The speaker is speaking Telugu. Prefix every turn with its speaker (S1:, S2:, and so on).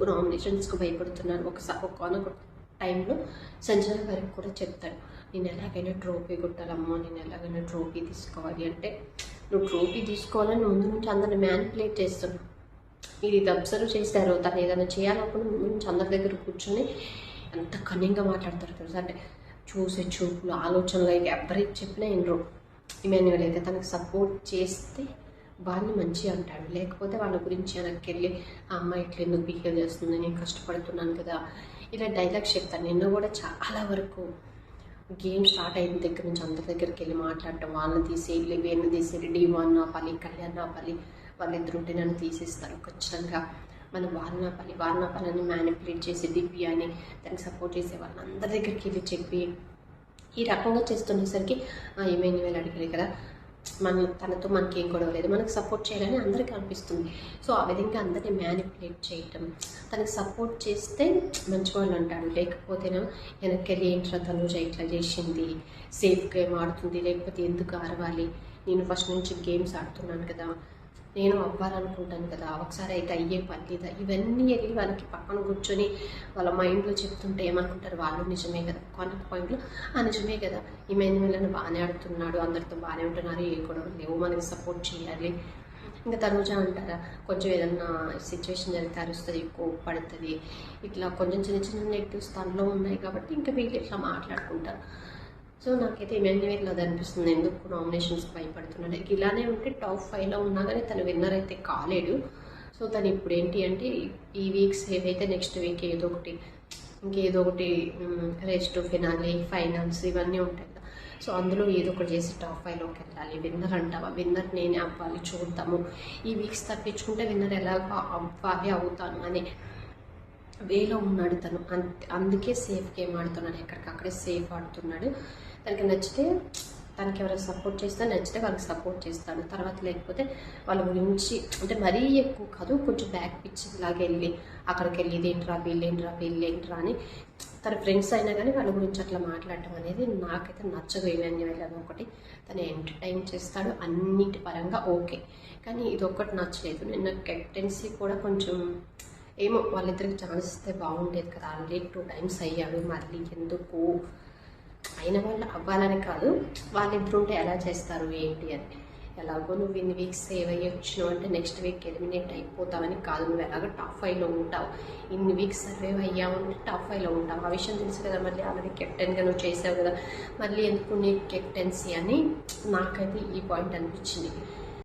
S1: ఎందుకు నామినేషన్స్కి భయపడుతున్నారు. ఒక టైంలో సంజన గారికి కూడా చెప్తాడు, నేను ఎలాగైనా ట్రోఫీ కొట్టాలమ్మా, నేను ఎలాగైనా ట్రోఫీ తీసుకోవాలి అంటే, నువ్వు ట్రోఫీ తీసుకోవాలని ముందు నుంచి అందరిని మ్యానిపులేట్ చేస్తున్నావు. మీరు ఇది అబ్జర్వ్ చేశారు, తను ఏదైనా చేయాలనుకుని ముందు నుంచి అందరి దగ్గర కూర్చొని ఎంత కన్నింగ్గా మాట్లాడతారు తెలుసా. అంటే చూసే చూపులు, ఆలోచనలు ఎవరికి చెప్పినా వినరు. ఇమాన్యుయల్ అయితే తనకు సపోర్ట్ చేస్తే వాళ్ళని మంచిగా అంటాడు, లేకపోతే వాళ్ళ గురించి వెనక్కి వెళ్ళి ఆ అమ్మాయి ఇట్లా ఎందుకు బిహేవ్ చేస్తుంది, నేను కష్టపడుతున్నాను కదా, ఇలా డైలాగ్స్ చెప్తాను. నిన్న కూడా చాలా వరకు గేమ్ స్టార్ట్ అయిన దగ్గర నుంచి అందరి దగ్గరికి వెళ్ళి మాట్లాడటం, వాళ్ళని తీసేయాలి, వీళ్ళని తీసేయాలి, D1 ఆపాలి, కళ్యాణ్ ఆపాలి, వాళ్ళిద్దరు ఉంటే నన్ను తీసేస్తారు ఖచ్చితంగా, మనం వాళ్ళని ఆపాలి అని మ్యానిపులేట్ చేసి దివ్య అని దానికి సపోర్ట్ చేసే వాళ్ళని అందరి దగ్గరికి వెళ్ళి చెప్పి ఈ రకంగా చేస్తునేసరికి ఇమాన్యుయల్ అడిగారు కదా, తనతో మనకి ఏం గొడవ లేదు, మనకు సపోర్ట్ చేయాలని అందరికీ అనిపిస్తుంది. సో ఆ విధంగా అందరినీ మ్యానిపులేట్ చేయటం, తనకు సపోర్ట్ చేస్తే మంచివాళ్ళు అంటాడు, లేకపోతేనేమో వెనక్కి వెళ్ళి ఏంట్రా తనుజ ఇట్లా చేసింది, సేఫ్ గేమ్ ఆడుతుంది, లేకపోతే ఎందుకు అరవాలి, నేను ఫస్ట్ నుంచి గేమ్స్ ఆడుతున్నాను కదా, నేను అవ్వాలనుకుంటాను కదా, ఒకసారి అయితే అయ్యే పని లేదా, ఇవన్నీ వెళ్ళి వాళ్ళకి పక్కన కూర్చొని వాళ్ళ మైండ్లో చెప్తుంటే ఏమనుకుంటారు, వాళ్ళు నిజమే కదా, కొన్న పాయింట్లో నిజమే కదా, ఇమాన్యుయల్ బాగానే ఆడుతున్నాడు, అందరితో బాగానే ఉంటున్నారు, ఏ గొడవ లేవు, మనకి సపోర్ట్ చేయాలి. ఇంకా తనుజ అంటారా, కొంచెం ఏదన్నా సిచ్యువేషన్ జరిగితే అరుస్తుంది, కోప్పడుతుంది, ఇట్లా కొంచెం చిన్న చిన్న నెగిటివ్స్ తనలో ఉన్నాయి కాబట్టి ఇంకా వీళ్ళు ఇట్లా మాట్లాడుకుంటారు. సో నాకైతే ఇమాన్యుయల్ అది అనిపిస్తుంది, ఎందుకు నామినేషన్స్కి భయపడుతున్నాడు. ఇలానే ఉంటే టాప్ 5లో ఉన్నా కానీ తను విన్నర్ అయితే కాలేడు. సో తను ఇప్పుడు ఏంటి అంటే ఈ వీక్స్ ఏవైతే నెక్స్ట్ వీక్ ఇంకేదో ఒకటి రేస్ టు ఫినాలి, ఫైనల్స్ ఇవన్నీ ఉంటాయి కదా, సో అందులో ఏదో ఒకటి చేసి టాప్ 5లోకి వెళ్ళాలి. విన్నర్ అంటావా, విన్నర్ నేనే అవ్వాలి, చూద్దాము, ఈ వీక్స్ తప్పించుకుంటే విన్నర్ ఎలాగో అవ్వాలి అవుతాను అనే వేలో ఉన్నాడు తను. అందుకే సేఫ్ గేమ్ ఆడుతున్నాడు, ఎక్కడికక్కడే సేఫ్ ఆడుతున్నాడు. తనకి నచ్చితే తనకి ఎవరైనా సపోర్ట్ చేస్తే నచ్చితే వాళ్ళకి సపోర్ట్ చేస్తాడు, తర్వాత లేకపోతే వాళ్ళ గురించి అంటే మరీ ఎక్కువ కాదు, కొంచెం బ్యాక్ పిచ్ లాగా వెళ్ళి అక్కడికి వెళ్ళి ఇదేంట్రా వీళ్ళేంట్రా అని తన ఫ్రెండ్స్ అయినా కానీ వాళ్ళ గురించి అట్లా మాట్లాడటం అనేది నాకైతే నచ్చదు. ఇమాన్యుయల్ అని ఒకటి తను ఎంటర్టైన్ చేస్తాడు అన్నిటి పరంగా ఓకే, కానీ ఇది ఒక్కటి నచ్చలేదు. నిన్న కెప్టెన్సీ కూడా కొంచెం ఏమో వాళ్ళిద్దరికి ఛాన్స్ ఇస్తే బాగుండేది కదా, ఆల్రెడీ 2 times అయ్యాడు, మళ్ళీ ఎందుకు అయిన వాళ్ళు అవ్వాలని కాదు, వాళ్ళిద్దరు ఉంటే ఎలా చేస్తారు ఏంటి అని. ఎలాగో నువ్వు ఇన్ని వీక్స్ సేవ్ అయ్యి వచ్చినావు అంటే నెక్స్ట్ వీక్ ఎలిమినేట్ అయిపోతావని కాదు, నువ్వు ఎలాగో టాప్ 5లో ఉంటావు, ఇన్ని వీక్స్ సర్వైవ్ అయ్యావు అంటే టాప్ 5లో ఉంటావు, ఆ విషయం తెలుసు కదా, మళ్ళీ ఆల్రెడీ కెప్టెన్గా నువ్వు చేసావు కదా, మళ్ళీ ఎందుకు నీ కెప్టెన్సీ అని నాకైతే ఈ పాయింట్ అనిపించింది.